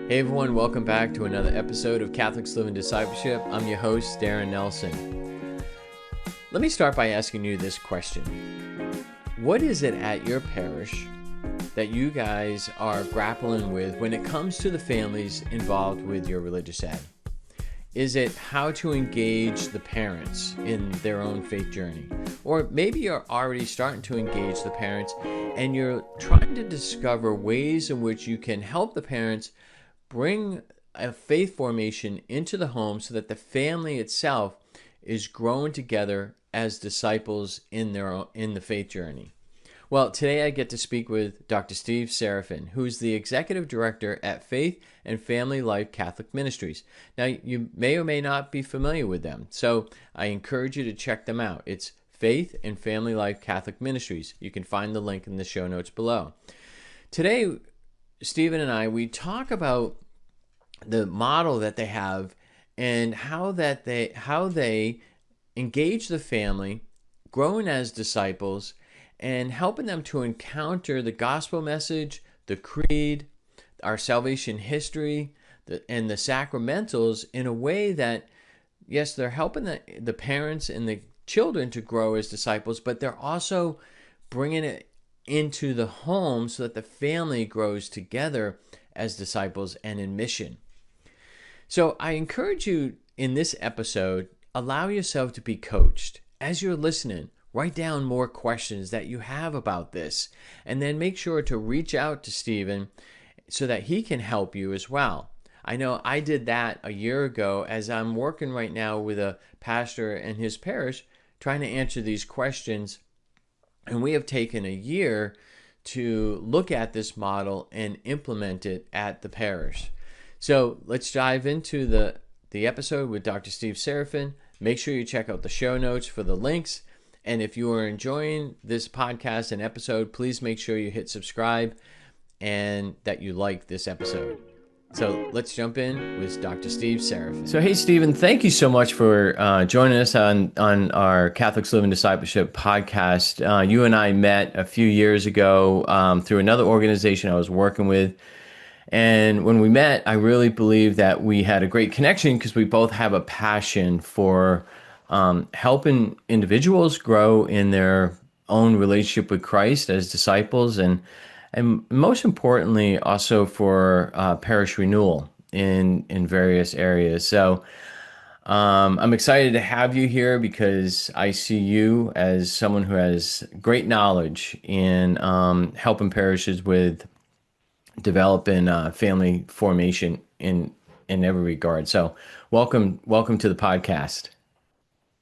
Hey everyone, welcome back to another episode of Catholics Live in Discipleship. I'm your host, Darren Nelson. Let me start by asking you this question. What is it at your parish that you guys are grappling with when it comes to the families involved with your religious ed? Is it how to engage the parents in their own faith journey? Or maybe you're already starting to engage the parents and you're trying to discover ways in which you can help the parents bring a faith formation into the home so that the family itself is growing together as disciples in the faith journey. Well, today I get to speak with Dr. Steven Serafin, who's the Executive Director at Faith and Family Life Catholic Ministries. Now, you may or may not be familiar with them, so I encourage you to check them out. It's Faith and Family Life Catholic Ministries. You can find the link in the show notes below. Today, Stephen and I, we talk about the model that they have and how they engage the family, growing as disciples, and helping them to encounter the gospel message, the creed, our salvation history, and the sacramentals in a way that, yes, they're helping the parents and the children to grow as disciples, but they're also bringing it into the home so that the family grows together as disciples and in mission. So I encourage you in this episode, allow yourself to be coached. As you're listening, write down more questions that you have about this, and then make sure to reach out to Stephen so that he can help you as well. I know I did that a year ago as I'm working right now with a pastor and his parish trying to answer these questions. And we have taken a year to look at this model and implement it at the parish. So let's dive into the episode with Dr. Steven Serafin. Make sure you check out the show notes for the links. And if you are enjoying this podcast and episode, please make sure you hit subscribe and that you like this episode. So let's jump in with Dr. Steven Serafin. So hey, Stephen, thank you so much for joining us on our Catholics Live in Discipleship podcast. You and I met a few years ago through another organization I was working with. And when we met, I really believe that we had a great connection because we both have a passion for helping individuals grow in their own relationship with Christ as disciples, and most importantly, also for parish renewal in various areas. So I'm excited to have you here because I see you as someone who has great knowledge in helping parishes with developing family formation in every regard. So welcome to the podcast.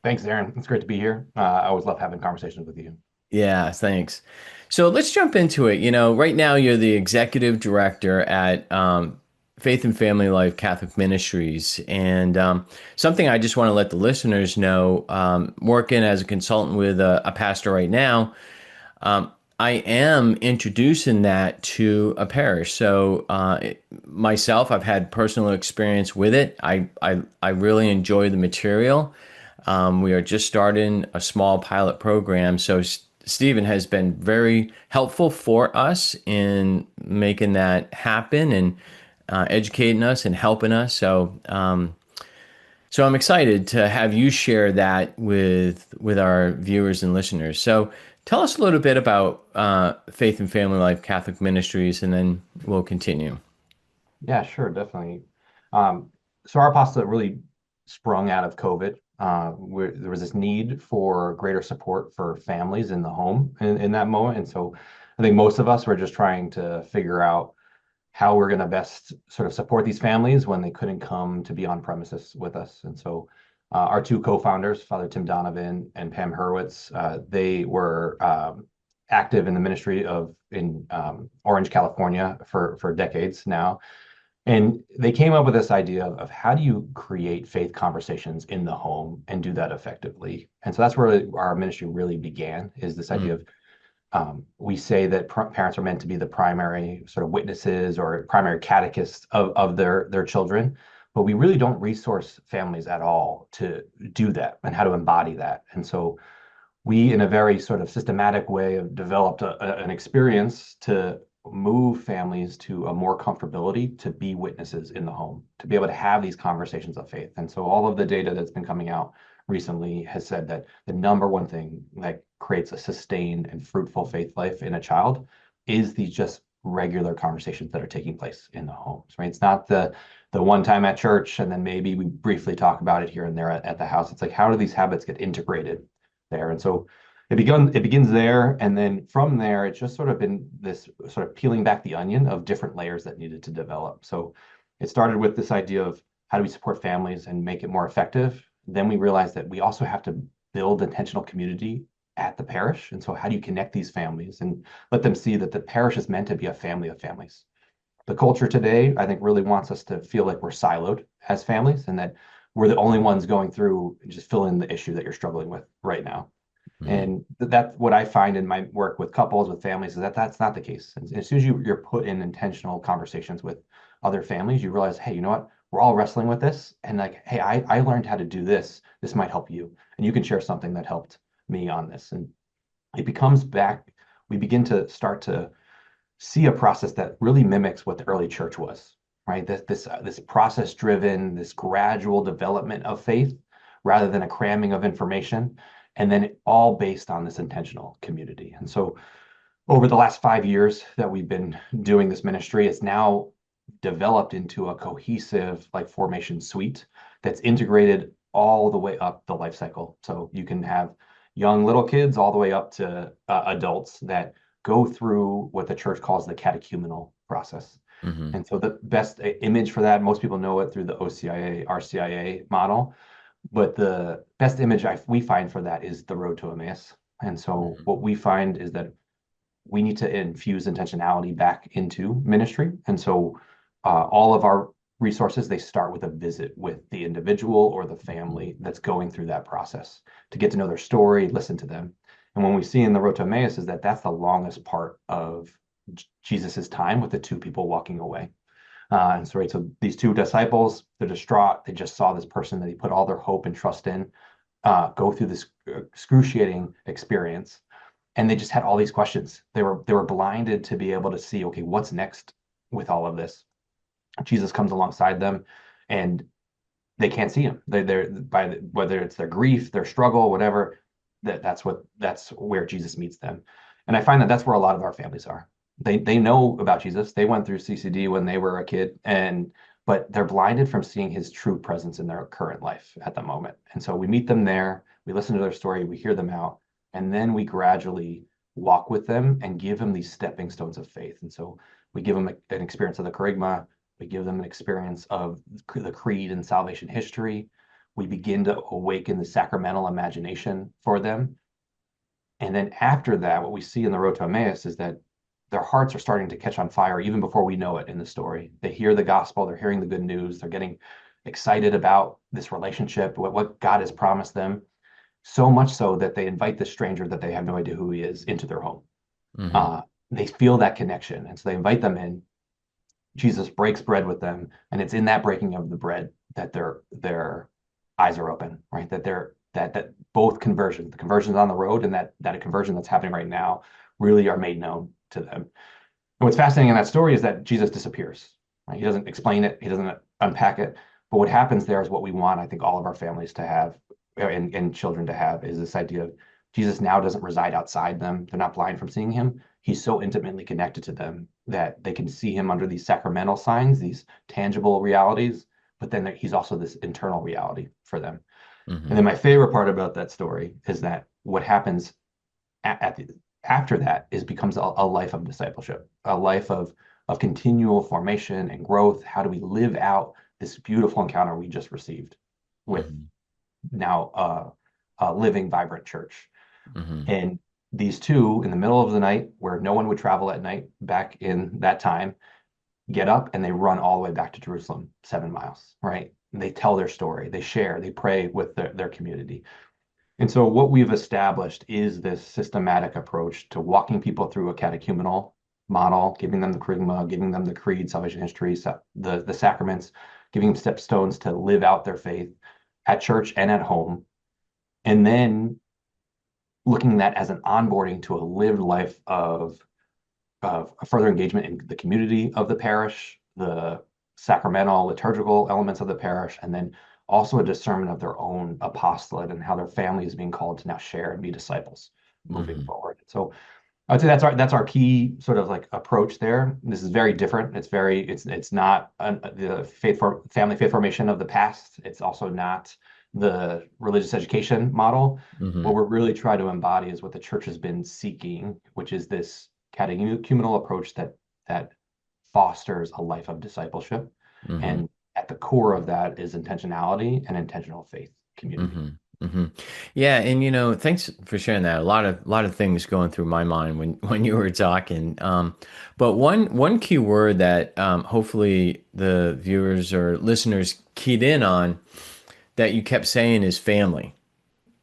Thanks, Darren. It's great to be here. I always love having conversations with you. Yeah, thanks. So let's jump into it. You know, right now you're the executive director at Faith and Family Life Catholic Ministries. And something I just want to let the listeners know, working as a consultant with a pastor right now, I am introducing that to a parish. So myself, I've had personal experience with it. I really enjoy the material. We are just starting a small pilot program. So Stephen has been very helpful for us in making that happen and educating us and helping us. So I'm excited to have you share that with our viewers and listeners. So tell us a little bit about Faith and Family Life Catholic Ministries, and then we'll continue. Yeah, sure, definitely. So our apostolate really sprung out of COVID. There was this need for greater support for families in the home in that moment. And so I think most of us were just trying to figure out how we're going to best sort of support these families when they couldn't come to be on premises with us. And so our two co-founders, Father Tim Donovan and Pam Hurwitz, they were active in the ministry in Orange, California for decades now. And they came up with this idea of how do you create faith conversations in the home and do that effectively. And so that's where our ministry really began, is this idea of we say that parents are meant to be the primary sort of witnesses or primary catechists of their children, but we really don't resource families at all to do that and how to embody that. And so we, in a very sort of systematic way, have developed an experience move families to a more comfortability to be witnesses in the home, to be able to have these conversations of faith. And so all of the data that's been coming out recently has said that the number one thing that creates a sustained and fruitful faith life in a child is these just regular conversations that are taking place in the homes, right? It's not the one time at church and then maybe we briefly talk about it here and there at the house. It's like, how do these habits get integrated there? And so it begins there, and then from there, it's just sort of been this sort of peeling back the onion of different layers that needed to develop. So it started with this idea of how do we support families and make it more effective. Then we realized that we also have to build intentional community at the parish. And so how do you connect these families and let them see that the parish is meant to be a family of families? The culture today, I think, really wants us to feel like we're siloed as families and that we're the only ones going through and just fill in the issue that you're struggling with right now. Mm-hmm. And that's what I find in my work with couples, with families, is that that's not the case. And as soon as you're put in intentional conversations with other families, you realize, hey, you know what? We're all wrestling with this. And like, hey, I learned how to do this. This might help you. And you can share something that helped me on this. And it becomes back, we begin to start to see a process that really mimics what the early church was, right? This process driven, this gradual development of faith rather than a cramming of information, and then all based on this intentional community. And so over the last 5 years that we've been doing this ministry, it's now developed into a cohesive like formation suite that's integrated all the way up the life cycle. So you can have young little kids all the way up to adults that go through what the church calls the catechumenal process. Mm-hmm. And so the best image for that, most people know it through the OCIA, RCIA model, but the best image we find for that is the road to Emmaus. And so what we find is that we need to infuse intentionality back into ministry. And so all of our resources, they start with a visit with the individual or the family that's going through that process to get to know their story, listen to them. And when we see in the road to Emmaus is that that's the longest part of Jesus's time with the two people walking away. And so, right, so these two disciples, they're distraught. They just saw this person that he put all their hope and trust in go through this excruciating experience, and they just had all these questions. They were blinded to be able to see, okay, what's next with all of this? Jesus comes alongside them, and they can't see him. Whether it's their grief, their struggle, whatever. That's where Jesus meets them, and I find that that's where a lot of our families are. They know about Jesus. They went through CCD when they were a kid, but they're blinded from seeing his true presence in their current life at the moment. And so we meet them there, we listen to their story, we hear them out, and then we gradually walk with them and give them these stepping stones of faith. And so we give them an experience of the Kerygma, we give them an experience of the creed and salvation history. We begin to awaken the sacramental imagination for them. And then after that, what we see in the road to Emmaus is that their hearts are starting to catch on fire even before we know it in the story. They hear the gospel, they're hearing the good news, they're getting excited about this relationship, what God has promised them, so much so that they invite this stranger that they have no idea who he is into their home. Mm-hmm. They feel that connection, and so they invite them in. Jesus breaks bread with them, and it's in that breaking of the bread that their eyes are open, right? That both conversions, the conversions on the road and that conversion that's happening right now, really are made known to them. And what's fascinating in that story is that Jesus disappears. Right? He doesn't explain it. He doesn't unpack it. But what happens there is what we want, I think, all of our families to have and children to have is this idea of Jesus now doesn't reside outside them. They're not blind from seeing him. He's so intimately connected to them that they can see him under these sacramental signs, these tangible realities, but then he's also this internal reality for them. Mm-hmm. And then my favorite part about that story is that what happens after that becomes a life of discipleship, a life of continual formation and growth. How do we live out this beautiful encounter we just received with now a living, vibrant church? Mm-hmm. And these two, in the middle of the night, where no one would travel at night back in that time, get up and they run all the way back to Jerusalem, 7 miles, right? And they tell their story, they share, they pray with their community. And so what we've established is this systematic approach to walking people through a catechumenal model, giving them the Kerygma, giving them the creed, salvation history, the sacraments, giving them stepstones to live out their faith at church and at home. And then looking at that as an onboarding to a lived life of a further engagement in the community of the parish, the sacramental, liturgical elements of the parish, and then also a discernment of their own apostolate and how their family is being called to now share and be disciples moving Hmm. forward. So I'd say that's our key sort of like approach there. This is very different. It's not the family faith formation of the past. It's also not the religious education model. What Hmm. we're really trying to embody is what the church has been seeking, which is this catechumenal approach that fosters a life of discipleship. Hmm. And at the core of that is intentionality and intentional faith community. Hmm. Hmm. Yeah, and thanks for sharing that. A lot of things going through my mind when when you were talking. But one key word that hopefully the viewers or listeners keyed in on that you kept saying is family,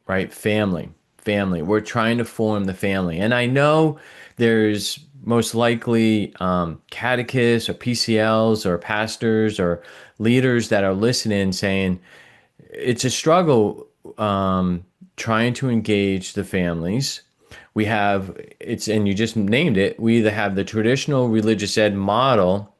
right? Family, family. We're trying to form the family, and I know there's most likely catechists or PCLs or pastors or leaders that are listening saying it's a struggle trying to engage the families. We have it's and you just named it. We either have the traditional religious ed model,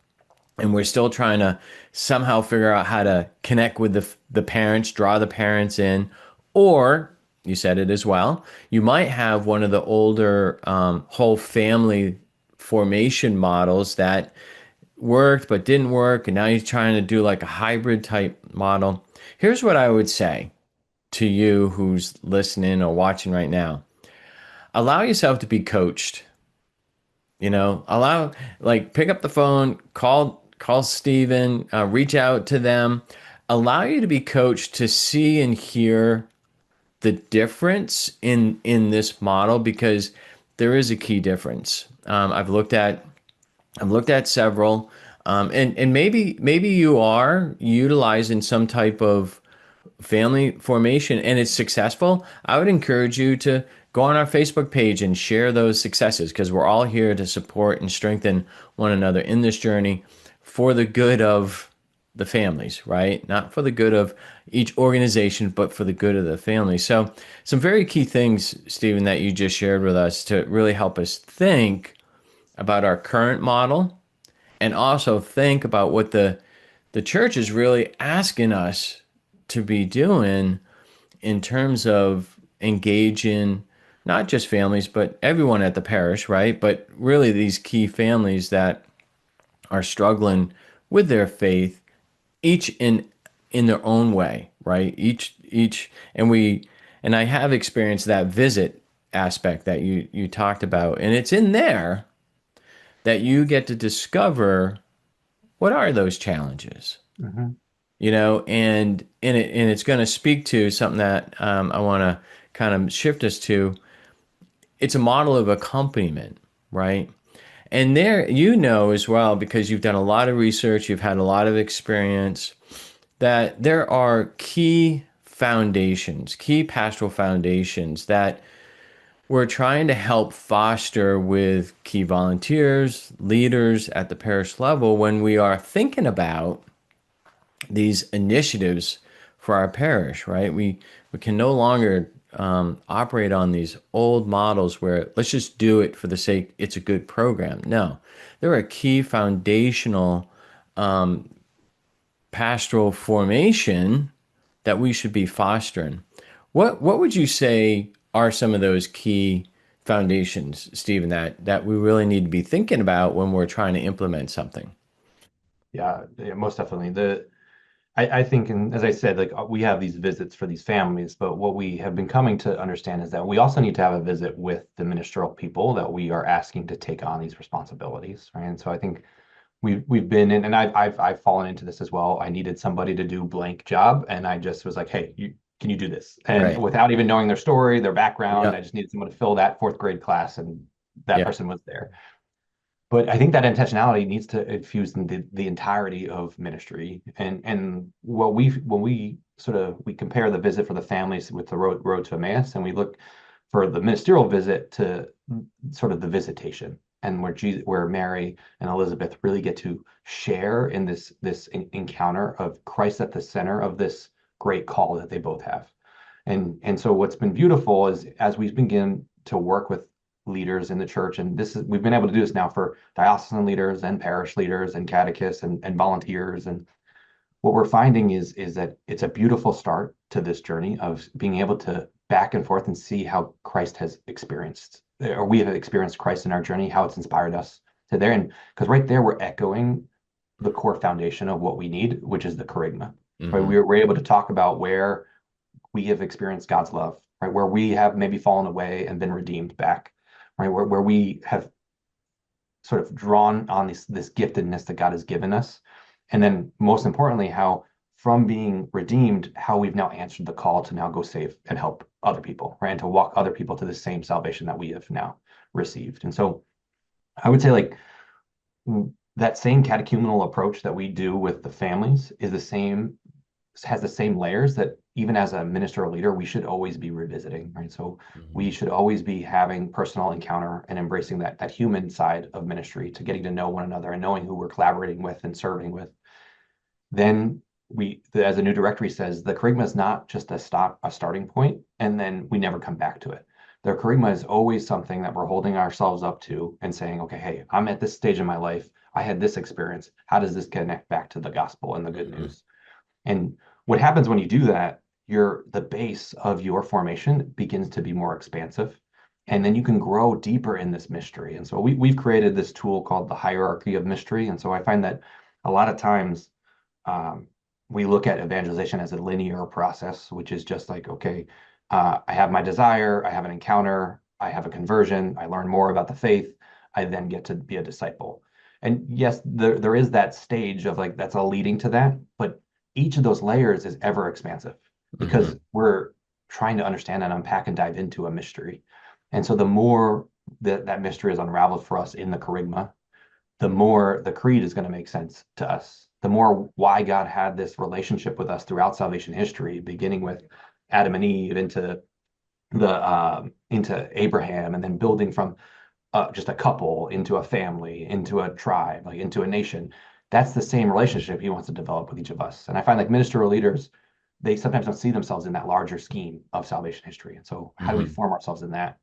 and we're still trying to somehow figure out how to connect with the parents, draw the parents in, or you said it as well. You might have one of the older whole family formation models that worked but didn't work, and now you're trying to do like a hybrid type model. Here's what I would say to you who's listening or watching right now: allow yourself to be coached. Allow, like, pick up the phone, call Steven, reach out to them, allow you to be coached to see and hear the difference in this model, because there is a key difference. I've looked at several, and maybe you are utilizing some type of family formation and it's successful. I would encourage you to go on our Facebook page and share those successes, because we're all here to support and strengthen one another in this journey for the good of the families, right? Not for the good of each organization, but for the good of the family. So, some very key things, Stephen, that you just shared with us to really help us think about our current model, and also think about what the church is really asking us to be doing in terms of engaging not just families, but everyone at the parish, right? But really these key families that are struggling with their faith, each in their own way, right? Each and I have experienced that visit aspect that you talked about, and it's in there that you get to discover what are those challenges, Mhm. and it's going to speak to something that I want to kind of shift us to. It's a model of accompaniment, right? And there, as well, because you've done a lot of research, you've had a lot of experience, that there are key foundations, key pastoral foundations that we're trying to help foster with key volunteers, leaders at the parish level when we are thinking about these initiatives for our parish, right? We can no longer operate on these old models where let's just do it for the sake it's a good program. No, there are key foundational pastoral formation that we should be fostering. What would you say are some of those key foundations, Stephen, that we really need to be thinking about when we're trying to implement something? Yeah, yeah, most definitely. I think, and as I said, like we have these visits for these families, but what we have been coming to understand is that we also need to have a visit with the ministerial people that we are asking to take on these responsibilities, right? And so I think we've been in, and I've fallen into this as well. I needed somebody to do blank job, and I just was like, hey, can you do this? And Right. without even knowing their story, their background, I Yep. just needed someone to fill that fourth grade class, and that Yep. person was there. But I think that intentionality needs to infuse in the entirety of ministry. And what we when we sort of we compare the visit for the families with the road to Emmaus, and we look for the ministerial visit to sort of the visitation, and where Mary and Elizabeth really get to share in this encounter of Christ at the center of this great call that they both have. And so what's been beautiful is as we begin to work with leaders in the church, and we've been able to do this now for diocesan leaders and parish leaders and catechists and volunteers. And what we're finding is that it's a beautiful start to this journey of being able to back and forth and see how Christ has experienced, or we have experienced Christ in our journey, how it's inspired us to there. And because right there, we're echoing the core foundation of what we need, which is the kerygma. Right? We're able to talk about where we have experienced God's love, right? Where we have maybe fallen away and been redeemed back, right? Where we have sort of drawn on this giftedness that God has given us. And then most importantly, how from being redeemed, how we've now answered the call to now go save and help other people, right? And to walk other people to the same salvation that we have now received. And so I would say like that same catechumenal approach that we do with the families is the same, has the same layers that even as a minister or leader, we should always be revisiting, right? So we should always be having personal encounter and embracing that human side of ministry, to getting to know one another and knowing who we're collaborating with and serving with. Then as a new directory says, the kerygma is not just a starting point, and then we never come back to it. The kerygma is always something that we're holding ourselves up to and saying, okay, hey, I'm at this stage in my life. I had this experience. How does this connect back to the gospel and the good news? And what happens when you do that, the base of your formation begins to be more expansive. And then you can grow deeper in this mystery. And so we've created this tool called the hierarchy of mystery. And so I find that a lot of times we look at evangelization as a linear process, which is just like, okay, I have my desire, I have an encounter, I have a conversion, I learn more about the faith, I then get to be a disciple. And yes, there is that stage of like, that's all leading to that, but each of those layers is ever expansive because we're trying to understand and unpack and dive into a mystery. And so the more that mystery is unraveled for us in the kerygma, the more the creed is going to make sense to us. The more why God had this relationship with us throughout salvation history, beginning with Adam and Eve into Abraham, and then building from just a couple into a family, into a tribe, like into a nation. That's the same relationship he wants to develop with each of us. And I find like ministerial leaders, they sometimes don't see themselves in that larger scheme of salvation history. And so how do we form ourselves in that?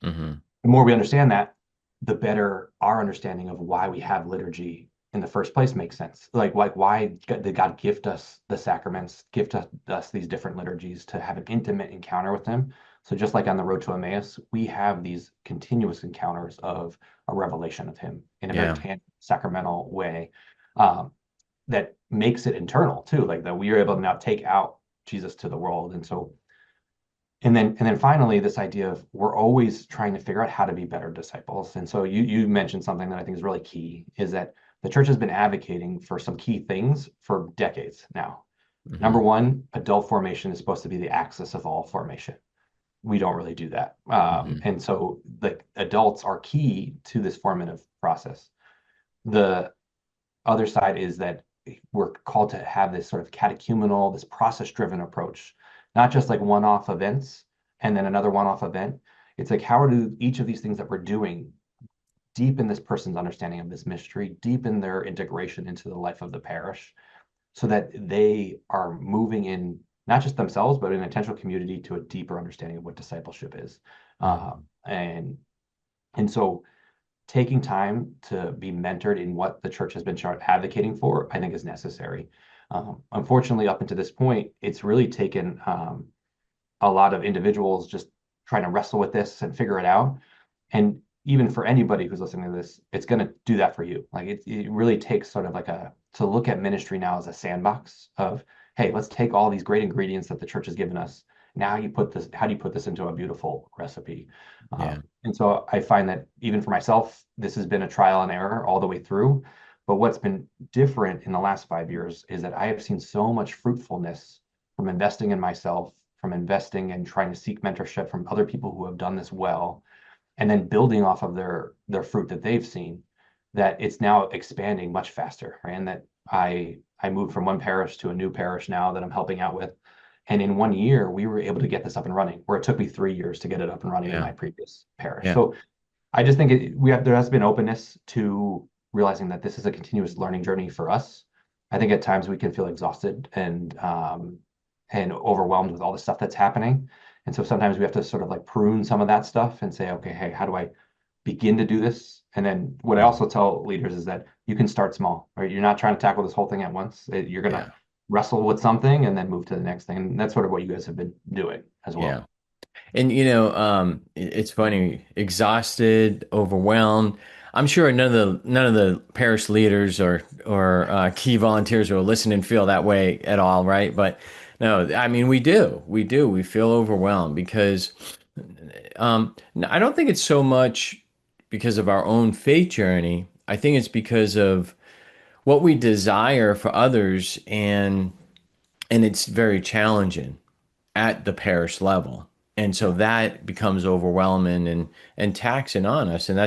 The more we understand that, the better our understanding of why we have liturgy in the first place makes sense. Like why did God gift us the sacraments, gift us these different liturgies to have an intimate encounter with him? So just like on the road to Emmaus, we have these continuous encounters of a revelation of him in a very sacramental way that makes it internal too, like that we are able to now take out Jesus to the world. And so, and then finally, this idea of we're always trying to figure out how to be better disciples. And so you mentioned something that I think is really key, is that the church has been advocating for some key things for decades now. Number one, adult formation is supposed to be the axis of all formation. We don't really do that. And so the adults are key to this formative process. The other side is that we're called to have this sort of catechumenal, this process-driven approach, not just like one-off events and then another one-off event. It's like, how do each of these things that we're doing deepen this person's understanding of this mystery, deepen their integration into the life of the parish, so that they are moving in not just themselves, but in an intentional community to a deeper understanding of what discipleship is. And so taking time to be mentored in what the church has been advocating for, I think is necessary. Unfortunately, up until this point, it's really taken a lot of individuals just trying to wrestle with this and figure it out. And even for anybody who's listening to this, it's going to do that for you. Like it really takes sort of like to look at ministry now as a sandbox of, hey, let's take all these great ingredients that the church has given us. Now how do you put this into a beautiful recipe? And so I find that even for myself, this has been a trial and error all the way through. But what's been different in the last 5 years is that I have seen so much fruitfulness from investing in myself, from investing and trying to seek mentorship from other people who have done this well, and then building off of their fruit that they've seen, that it's now expanding much faster, right? And that I moved from one parish to a new parish now that I'm helping out with. And in 1 year, we were able to get this up and running, where it took me 3 years to get it up and running in my previous parish. So I just think there has been openness to realizing that this is a continuous learning journey for us. I think at times we can feel exhausted and overwhelmed with all the stuff that's happening. And so sometimes we have to sort of like prune some of that stuff and say, okay, hey, how do I begin to do this? And then what I Yeah. also tell leaders is that you can start small, right? You're not trying to tackle this whole thing at once. You're going to Yeah. wrestle with something and then move to the next thing. And that's sort of what you guys have been doing as Yeah. well. And it's funny, exhausted, overwhelmed. I'm sure none of the parish leaders or key volunteers who are listening feel that way at all, right? But no, I mean we do. We feel overwhelmed because I don't think it's so much because of our own faith journey. I think it's because of what we desire for others, and it's very challenging at the parish level. And so Yeah. that becomes overwhelming and taxing on us. And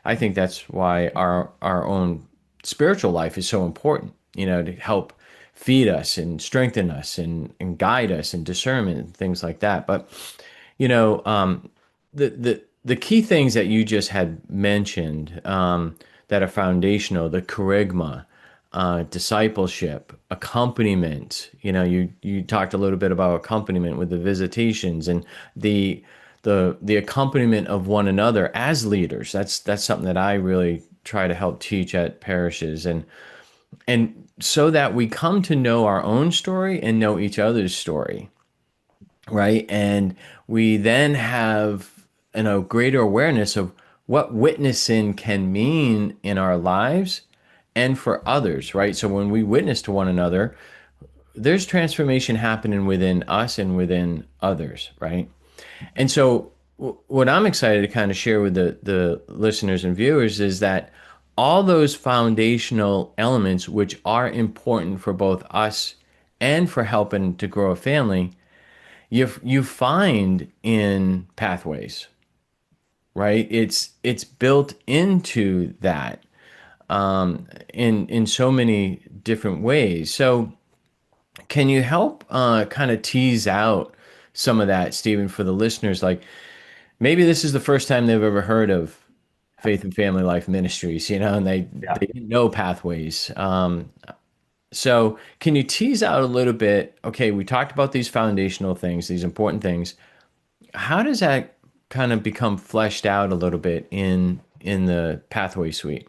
I think that's why our own spiritual life is so important, to help feed us and strengthen us and guide us and discernment and things like that. But, you know, um, the key things that you just had mentioned, that are foundational, the charisma, discipleship, accompaniment. You talked a little bit about accompaniment with the visitations and the accompaniment of one another as leaders. That's something that I really try to help teach at parishes, and so that we come to know our own story and know each other's story, right? And we then have greater awareness of what witnessing can mean in our lives and for others, right? So when we witness to one another, there's transformation happening within us and within others, right? And so what I'm excited to kind of share with the listeners and viewers is that all those foundational elements, which are important for both us and for helping to grow a family, you find in pathways, right? It's built into that, in so many different ways. So can you help kind of tease out some of that, Stephen, for the listeners? Like maybe this is the first time they've ever heard of Faith and Family Life Ministries, and Yeah. they didn't know pathways. So can you tease out a little bit? Okay, we talked about these foundational things, these important things. How does that kind of become fleshed out a little bit in the pathway suite?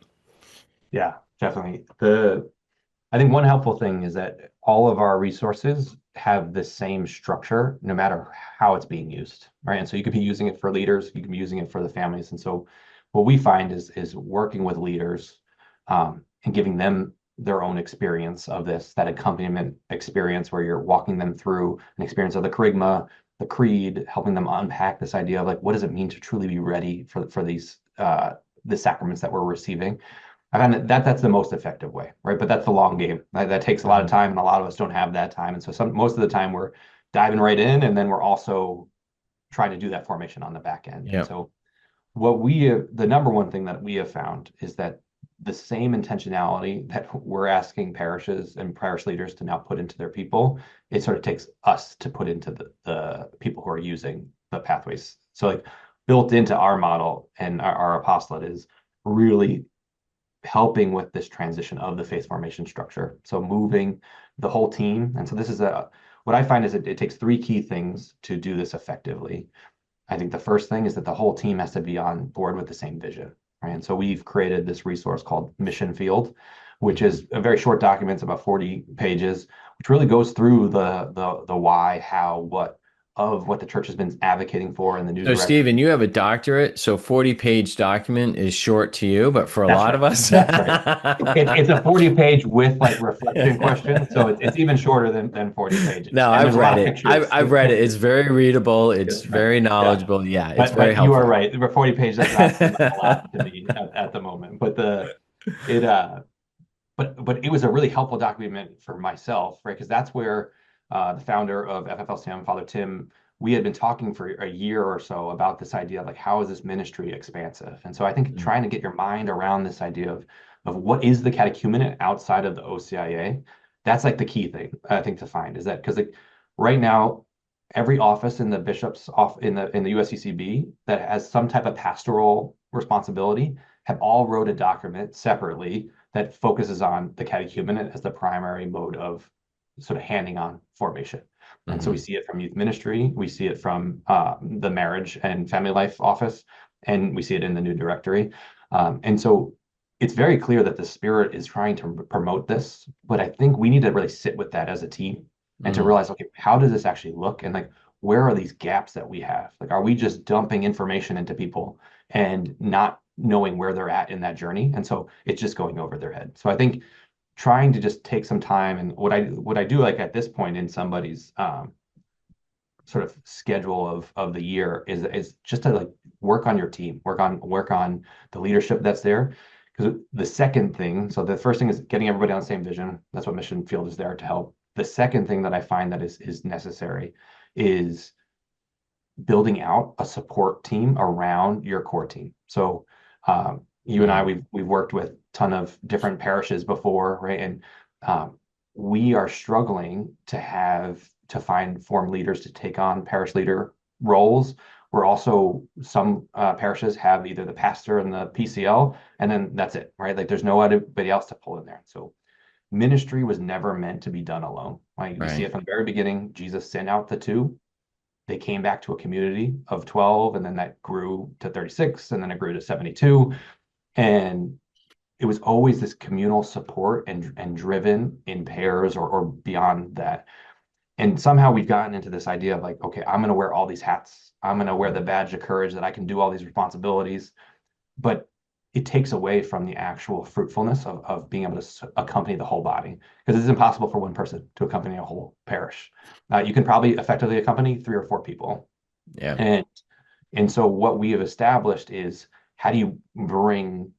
Yeah, definitely. I think one helpful thing is that all of our resources have the same structure, no matter how it's being used, right? And so you could be using it for leaders, you can be using it for the families. And so what we find is working with leaders, and giving them their own experience of this, that accompaniment experience where you're walking them through an experience of the kerygma, the creed, helping them unpack this idea of like, what does it mean to truly be ready for these the sacraments that we're receiving. I find that's the most effective way, right? But that's the long game. That takes a lot of Mhm. time, and a lot of us don't have that time. And so most of the time we're diving right in, and then we're also trying to do that formation on the back end. And Yeah. so the number one thing that we have found is that the same intentionality that we're asking parishes and parish leaders to now put into their people, it sort of takes us to put into the people who are using the pathways. So like built into our model and our apostolate is really helping with this transition of the faith formation structure. So moving the whole team. And so this is what I find is it takes three key things to do this effectively. I think the first thing is that the whole team has to be on board with the same vision, right? And so we've created this resource called Mission Field, which is a very short document, it's about 40 pages, which really goes through the why, how, what of what the church has been advocating for in the new So, direction. Stephen, you have a doctorate, so 40-page document is short to you, but for a That's lot right. of us, That's right. It's a 40 page with like reflection questions. So it's even shorter than 40 pages. no, And I've there's a lot read of it. I've, pictures. I've read it. It's very readable. It's very Yeah. knowledgeable. Yeah, it's very But you are helpful. right. The 40 pages does not seem like a lot to me at the moment. But it but it was a really helpful document for myself, right? Because that's where the founder of FFLCM, Father Tim, we had been talking for a year or so about this idea of like how is this ministry expansive? And so I think Mm. trying to get your mind around this idea of what is the catechumenate outside of the OCIA, that's like the key thing I think to find is that because like right now every office in the bishops off in the USCCB that has some type of pastoral responsibility have all wrote a document separately that focuses on the catechumenate as the primary mode of sort of handing on formation. And so we Hmm. see it from youth ministry, we see it from the marriage and family life office, and we see it in the new directory. And so it's very clear that the Spirit is trying to promote this, but I think we need to really sit with that as a team and to Mm. realize, okay, how does this actually look? And like, where are these gaps that we have? Like, are we just dumping information into people and not knowing where they're at in that journey? And so it's just going over their head. So I think trying to just take some time, and what I do like at this point in somebody's sort of schedule of the year is just to like work on your team, work on the leadership that's there. Because the second thing, so the first thing is getting everybody on the same vision. That's what Mission Field is there to help. The second thing that I find that is necessary is building out a support team around your core team. So you and I, Mm. we've worked with a ton of different parishes before, right? And we are struggling to find form leaders to take on parish leader roles. We're also some parishes have either the pastor and the PCL, and then that's it, right? Like there's no anybody else to pull in there. So ministry was never meant to be done alone. Like we see Right. it from the very beginning. Jesus sent out the two. They came back to a community of 12, and then that grew to 36, and then it grew to 72. And it was always this communal support and driven in pairs or beyond that. And somehow we've gotten into this idea of like, okay, I'm going to wear all these hats. I'm going to wear the badge of courage that I can do all these responsibilities. But it takes away from the actual fruitfulness of being able to accompany the whole body, because it's impossible for one person to accompany a whole parish. You can probably effectively accompany 3 or 4 people. Yeah. And and so what we have established is, how do you bring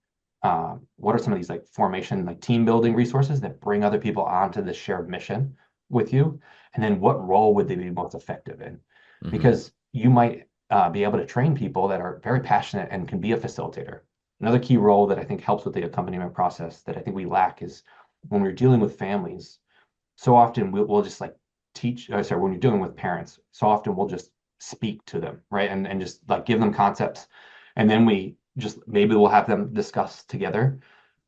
what are some of these like formation, like team building resources that bring other people onto this shared mission with you? And then what role would they be most effective in? Hmm. Because you might be able to train people that are very passionate and can be a facilitator. Another key role that I think helps with the accompaniment process that I think we lack is when we're dealing with families. So often we'll just like sorry, when you're dealing with parents, so often we'll just speak to them, right? And just like give them concepts. And then we just maybe we'll have them discuss together.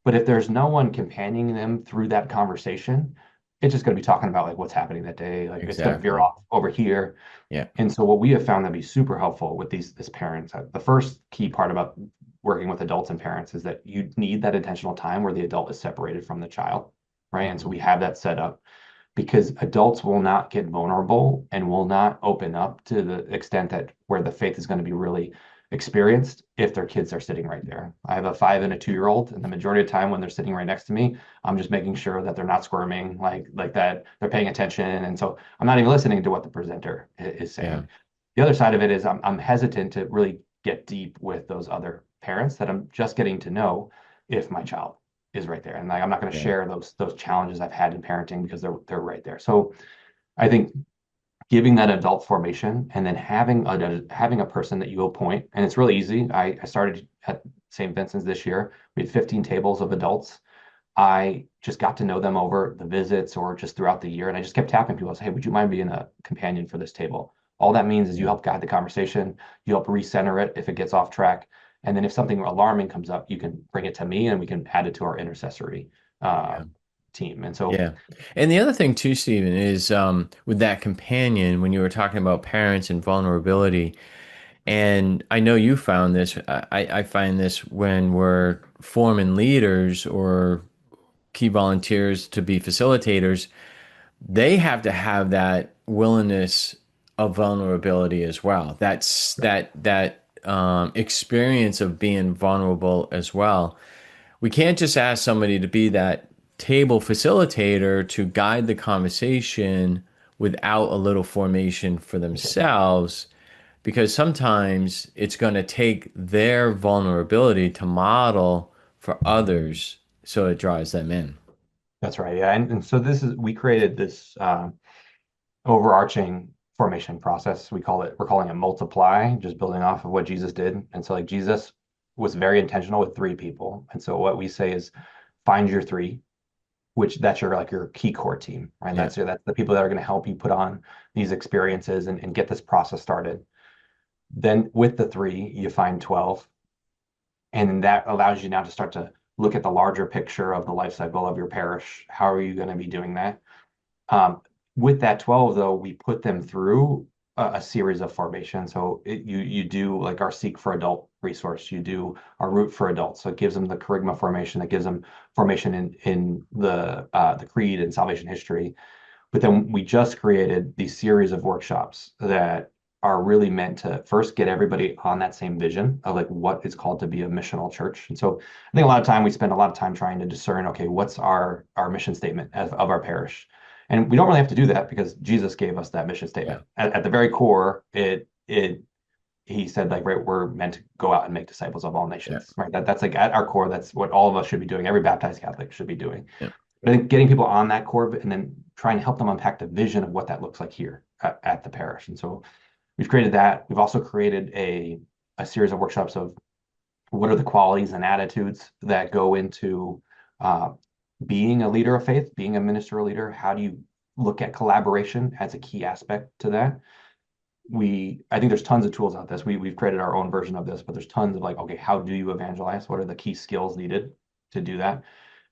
But if there's no one companioning them through that conversation, it's just going to be talking about like what's happening that day. Like it's going to veer Exactly. off over here. Yeah. And so what we have found to be super helpful with these parents, the first key part about working with adults and parents is that you need that intentional time where the adult is separated from the child, right? And so Hmm. we have that set up because adults will not get vulnerable and will not open up to the extent that where the faith is going to be really experienced if their kids are sitting right there. I have a 5 and a 2-year-old, and the majority of the time when they're sitting right next to me, I'm just making sure that they're not squirming like that. They're paying attention, and so I'm not even listening to what the presenter is Yeah. saying. The other side of it is I'm hesitant to really get deep with those other parents that I'm just getting to know if my child is right there. And like I'm not going to Yeah. share those challenges I've had in parenting because they're right there. So I think giving that adult formation and then having a person that you appoint, and it's really easy. I started at St. Vincent's this year. We had 15 tables of adults. I just got to know them over the visits or just throughout the year. And I just kept tapping people. I said, hey, would you mind being a companion for this table? All that means is you Yeah. help guide the conversation, you help recenter it if it gets off track. And then if something alarming comes up, you can bring it to me and we can add it to our intercessory uh, Yeah. team. And so, Yeah. And the other thing too, Stephen, is with that companion, when you were talking about parents and vulnerability, and I know you found this, I find this when we're forming leaders or key volunteers to be facilitators, they have to have that willingness of vulnerability as well. That experience of being vulnerable as well. We can't just ask somebody to be that table facilitator to guide the conversation without a little formation for themselves, because sometimes it's going to take their vulnerability to model for others so it draws them in. that's right. Yeah. And so we created this overarching formation process. We're calling it multiply, just building off of what Jesus did. And so like Jesus was very intentional with 3 people. And so what we say is find your 3, which that's your key core team, right? Yeah. That's the people that are going to help you put on these experiences and get this process started. Then with the 3, you find 12. And that allows you now to start to look at the larger picture of the life cycle of your parish. How are you going to be doing that? Um, with that 12, though, we put them through a series of formations. So you do like our Seek for Adult resource, you do our Root for Adults. So it gives them the charisma formation, that gives them formation in the creed and salvation history. But then we just created these series of workshops that are really meant to first get everybody on that same vision of like what it's called to be a missional church. And so I think a lot of time we spend a lot of time trying to discern, okay, what's our mission statement of our parish? And we don't really have to do that because Jesus gave us that mission Yeah. statement. At the very core, it he said like, right, we're meant to go out and make disciples of all Yeah. nations, right? That's like at our core, that's what all of us should be doing. Every baptized Catholic should be doing. Yeah. But I think getting people on that core and then trying to help them unpack the vision of what that looks like here at the parish. And so we've created that. We've also created a series of workshops of what are the qualities and attitudes that go into uh, being a leader of faith, being a minister or leader. How do you look at collaboration as a key aspect to that? I think there's tons of tools out this. We've created our own version of this, but there's tons of like, okay, how do you evangelize? What are the key skills needed to do that?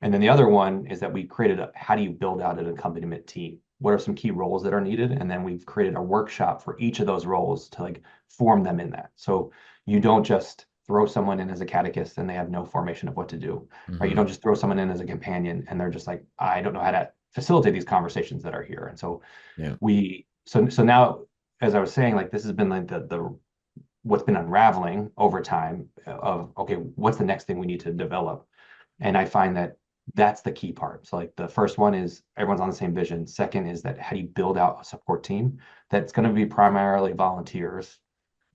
And then the other one is that we created how do you build out an accompaniment team? What are some key roles that are needed? And then we've created a workshop for each of those roles to like form them in that. So you don't just throw someone in as a catechist and they have no formation of what to do, right? You Hmm. don't just throw someone in as a companion and they're just like, I don't know how to facilitate these conversations that are here. And so Yeah. so now, as I was saying, like this has been like the what's been unraveling over time of okay, what's the next thing we need to develop? And I find that that's the key part. So like the first one is everyone's on the same vision. Second is that how do you build out a support team that's going to be primarily volunteers?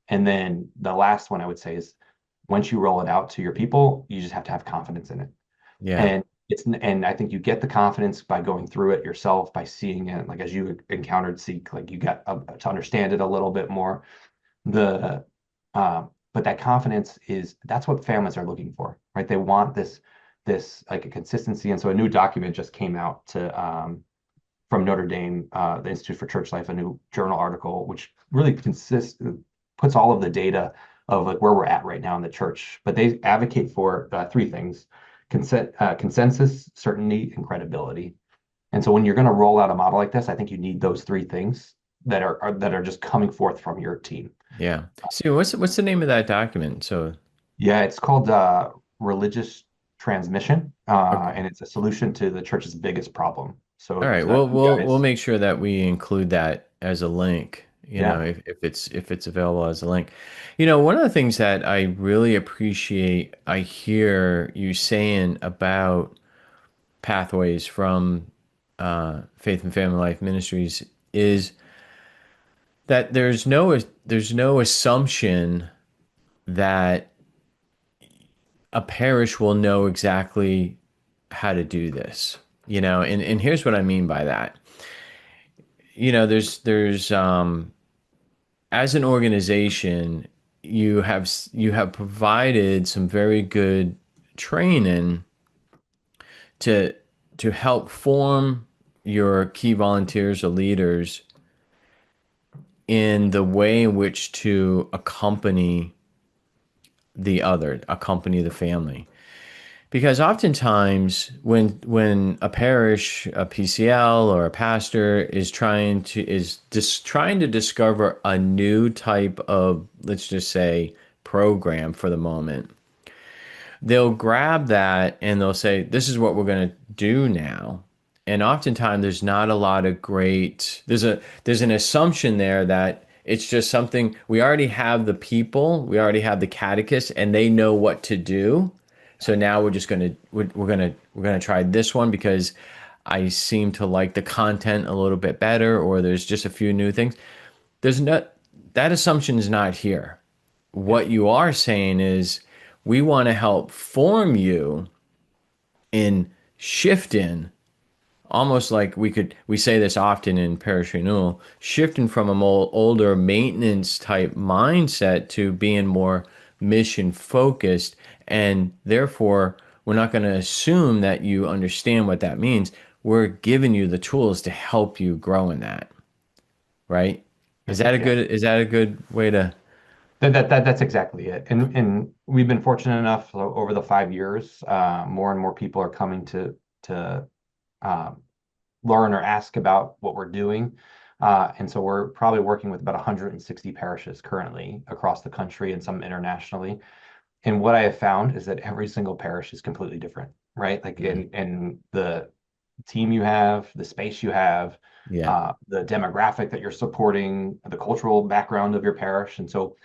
And then the last one I would say is once you roll it out to your people, you just have to have confidence in it. Yeah. And I think you get the confidence by going through it yourself, by seeing it, like as you encountered Seek, like you got to understand it a little bit more. The but that confidence that's what families are looking for, right? They want this like a consistency. And so a new document just came out to from Notre Dame, the Institute for Church Life, a new journal article, which really puts all of the data of like where we're at right now in the church. But they advocate for three things: consensus, certainty, and credibility. And so when you're going to roll out a model like this, I think you need those three things that are just coming forth from your team. Yeah. So what's the name of that document? So, Yeah, it's called religious transmission, okay. and it's a solution to the church's biggest problem. All So, right. so I Well, think you we'll guys, make sure that we include that as a link, yeah, if it's available as a link. One of the things that I really appreciate I hear you saying about pathways from Faith and Family Life Ministries is that there's no assumption that a parish will know exactly how to do this. And here's what I mean by that. There's as an organization, you have provided some very good training to to help form your key volunteers or leaders in the way in which to accompany the family. Because oftentimes when a parish, a PCL or a pastor is just trying to discover a new type of, let's just say, program for the moment, they'll grab that and they'll say, this is what we're going to do now. And oftentimes there's not a lot of there's an assumption there that it's just something we already have we already have the catechists and they know what to do. So now we're gonna try this one because I seem to like the content a little bit better, or there's just a few new things. There's not That assumption is not here. yeah, What you are saying is we want to help form you in shifting, almost like we say this often in parish renewal, shifting from a more older maintenance type mindset to being more mission focused. And therefore, we're not going to assume that you understand what that means. We're giving you the tools to help you grow in that, right? yeah. Is that a good way to? That's exactly it. And we've been fortunate enough over the 5 years, more and more people are coming to um, learn or ask about what we're doing. And so we're probably working with about 160 parishes currently across the country and some internationally. And what I have found is that every single parish is completely different, right? Like Mhm. in the team you have, the space you have, Yeah. the demographic that you're supporting, the cultural background of your parish. And so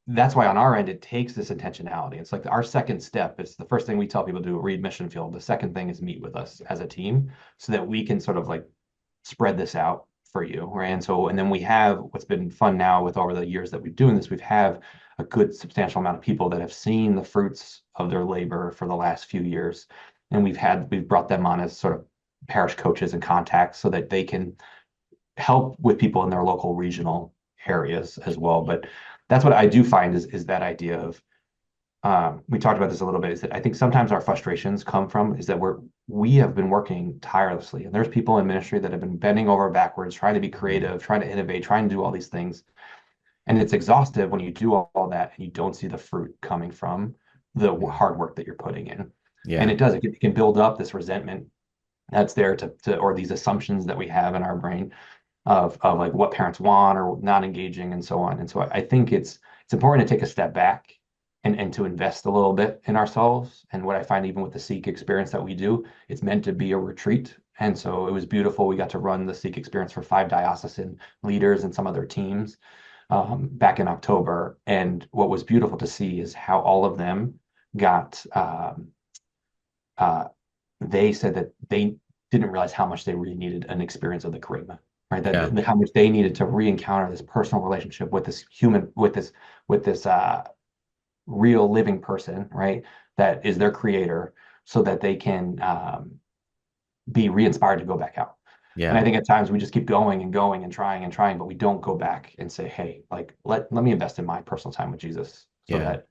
that's why on our end, it takes this intentionality. It's like our second step. It's the first thing we tell people to do, read mission field. The second thing is meet with us as a team so that we can sort of like spread this out for you, right? And so, and then we have what's been fun now with over the years that we've doing this, we've have a good substantial amount of people that have seen the fruits of their labor for the last few years. And we've brought them on as sort of parish coaches and contacts so that they can help with people in their local regional areas as well. But that's what I do find is that idea of we talked about this a little bit, is that I think sometimes our frustrations come from is that we have been working tirelessly, and there's people in ministry that have been bending over backwards, trying to be creative, trying to innovate, trying to do all these things. And it's exhaustive when you do all that and you don't see the fruit coming from the Yeah. hard work that you're putting in. And Yeah. it can build up this resentment that's there to or these assumptions that we have in our brain of like what parents want or not engaging and so on. And so I think it's important to take a step back and to invest a little bit in ourselves. And what I find even with the Seek experience that we do, it's meant to be a retreat. And so it was beautiful. We got to run the Seek experience for 5 diocesan leaders and some other teams back in October. And what was beautiful to see is how all of them got uh, they said that they didn't realize how much they really needed an experience of the charisma, right? Yeah. How much they needed to re-encounter this personal relationship with this human, with this real living person, right? That is their creator, so that they can be re-inspired to go back out. And I Yeah. think at times we just keep going and going and trying, but we don't go back and say, hey, like let me invest in my personal time with Jesus so Yeah. that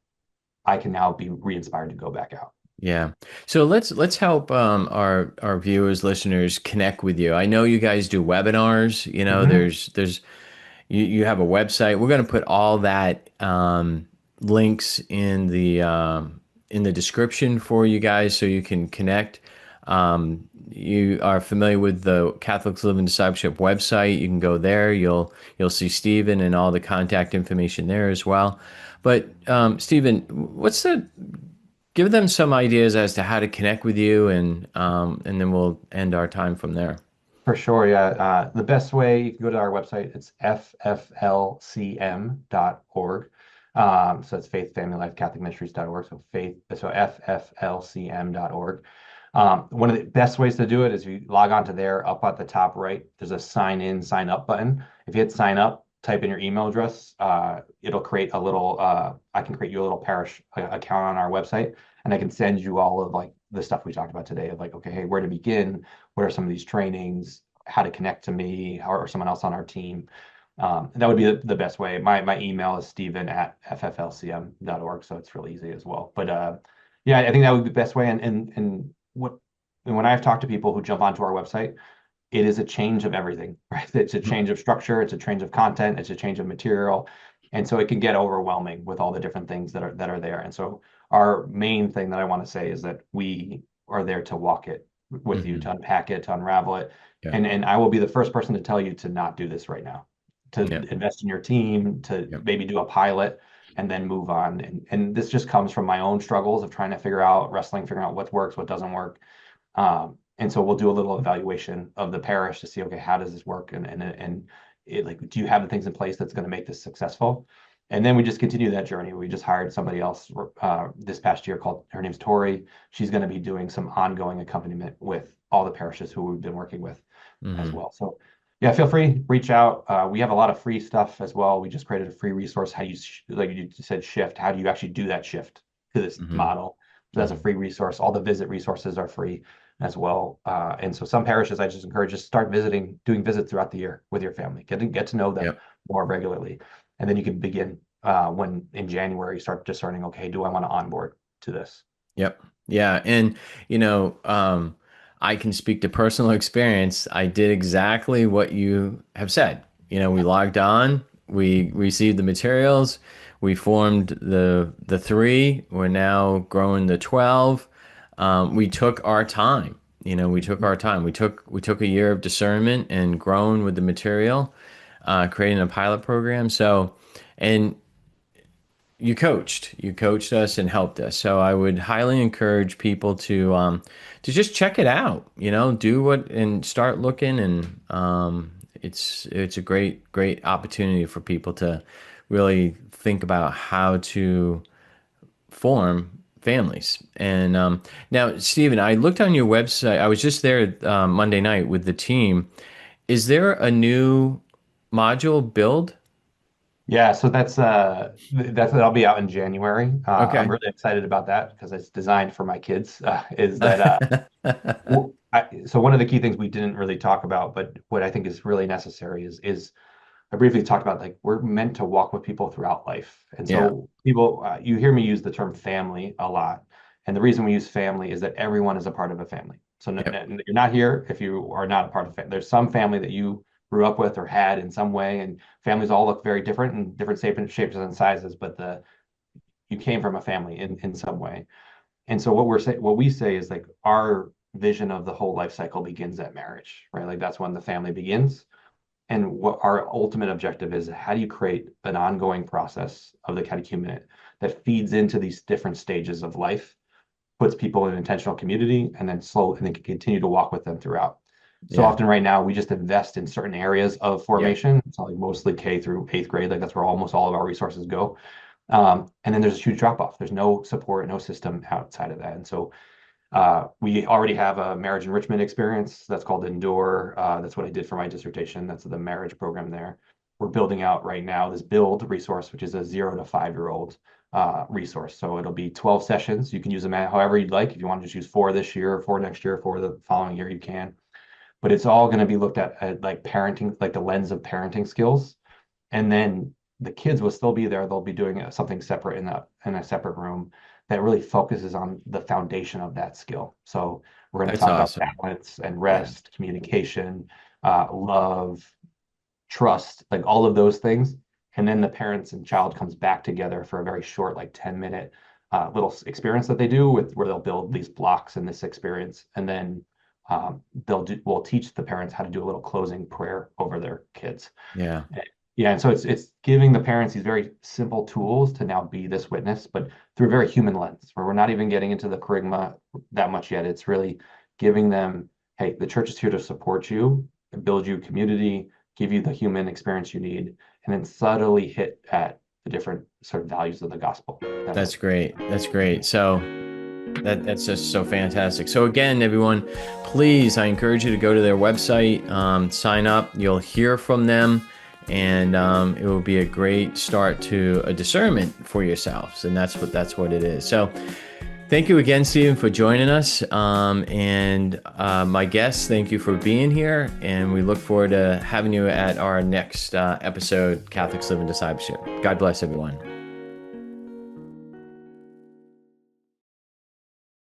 I can now be re-inspired to go back out. Yeah. So let's help our viewers, listeners connect with you. I know you guys do webinars. You know, Mhm. there's you have a website. We're going to put all that links in the description for you guys so you can connect. You are familiar with the Catholics Live in Discipleship website. You can go there. You'll see Stephen and all the contact information there as well. But Stephen, what's the give them some ideas as to how to connect with you, and then we'll end our time from there. For sure, yeah. The best way, you can go to our website. It's fflcm.org. So it's Faith, Family, Life, Catholic Ministries.org. So fflcm.org. One of the best ways to do it is you log on to there. Up at the top right, there's a sign in, sign up button. If you hit sign up, type in your email address. It'll create a little. I can create you a little parish account on our website, and I can send you all of like the stuff we talked about today. Of like, okay, hey, where to begin? What are some of these trainings? How to connect to me or someone else on our team? That would be the best way. My email is Stephen@fflcm.org, so it's really easy as well. But yeah, I think that would be the best way. And when I've talked to people who jump onto our website, it is a change of everything, right? It's a change of structure, it's a change of content, it's a change of material. And so it can get overwhelming with all the different things that are there. And so our main thing that I want to say is that we are there to walk it with you, Hmm. to unpack it, to unravel it. Yeah. And I will be the first person to tell you to not do this right now, to Yeah. invest in your team, to Yeah. maybe do a pilot and then move on. And this just comes from my own struggles of trying to figure out wrestling, figuring out what works, what doesn't work. And so we'll do a little evaluation of the parish to see, okay, how does this work? And it, like, do you have the things in place that's going to make this successful? And then we just continue that journey. We just hired somebody else this past year called, her name's Tori. She's going to be doing some ongoing accompaniment with all the parishes who we've been working with as Hmm. well. So yeah, feel free, reach out. We have a lot of free stuff as well. We just created a free resource. How you, like you said, shift. How do you actually do that shift to this Hmm. model? So that's a Hmm. free resource. All the visit resources are free as well. And so some parishes, I just encourage, just start visiting, doing visits throughout the year with your family, get to know them Yep. more regularly. And then you can begin when in January, you start discerning, okay, do I want to onboard to this? Yep. Yeah. And, you know, I can speak to personal experience. I did exactly what you have said. You know, we logged on, we received the materials, we formed the three. We're now growing the 12. We took our time. We took our time. We took a year of discernment and grown with the material, creating a pilot program. So, and you coached us and helped us. So I would highly encourage people to just check it out. Do what and start looking, and it's a great opportunity for people to really think about how to form families. And now, Stephen, I looked on your website. I was just there Monday night with the team. Is there a new module build? Yeah, so that'll be out in January. I'm Okay. really excited about that because it's designed for my kids. Is that so one of the key things we didn't really talk about, but what I think is really necessary is I briefly talked about, like, we're meant to walk with people throughout life. And Yeah. so people, you hear me use the term family a lot. And the reason we use family is that everyone is a part of a family. So Yep. you're not here if you are not a part of family. There's some family that you grew up with or had in some way, and families all look very different in different shapes and sizes, but you came from a family in some way. And so what we say is, like, our vision of the whole life cycle begins at marriage, right? Like, that's when the family begins. And what our ultimate objective is, how do you create an ongoing process of the catechumenate that feeds into these different stages of life, puts people in intentional community, and then can continue to walk with them throughout. So Yeah. often right now, we just invest in certain areas of Yeah. formation. It's like mostly K through eighth grade. Like, that's where almost all of our resources go. And then there's a huge drop off. There's no support, no system outside of that. And so we already have a marriage enrichment experience that's called Endure. That's what I did for my dissertation. That's the marriage program there. We're building out right now this Build resource, which is a 0 to 5 year old resource. So it'll be 12 sessions. You can use them however you'd like. If you want to just use 4 this year, 4 next year, 4 the following year, you can. But it's all going to be looked at like parenting, like the lens of parenting skills. And then the kids will still be there. They'll be doing something separate in a separate room that really focuses on the foundation of that skill. So we're going to That's talk about awesome. balance and Yeah. rest, communication, love, trust, like all of those things. And then the parents and child comes back together for a very short, like 10-minute little experience that they do where they'll build these blocks in this experience. And then we'll teach the parents how to do a little closing prayer over their kids. Yeah. Yeah, and so it's giving the parents these very simple tools to now be this witness, but through a very human lens, where we're not even getting into the charisma that much yet. It's really giving them, hey, the church is here to support you, build you community, give you the human experience you need, and then subtly hit at the different sort of values of the gospel. That's great. That's great. So that's just so fantastic. So again, everyone, please, I encourage you to go to their website, sign up. You'll hear from them, and it will be a great start to a discernment for yourselves. And that's what it is. So thank you again, Stephen, for joining us. And my guests, thank you for being here. And we look forward to having you at our next episode, Catholics Live in Discipleship. God bless everyone.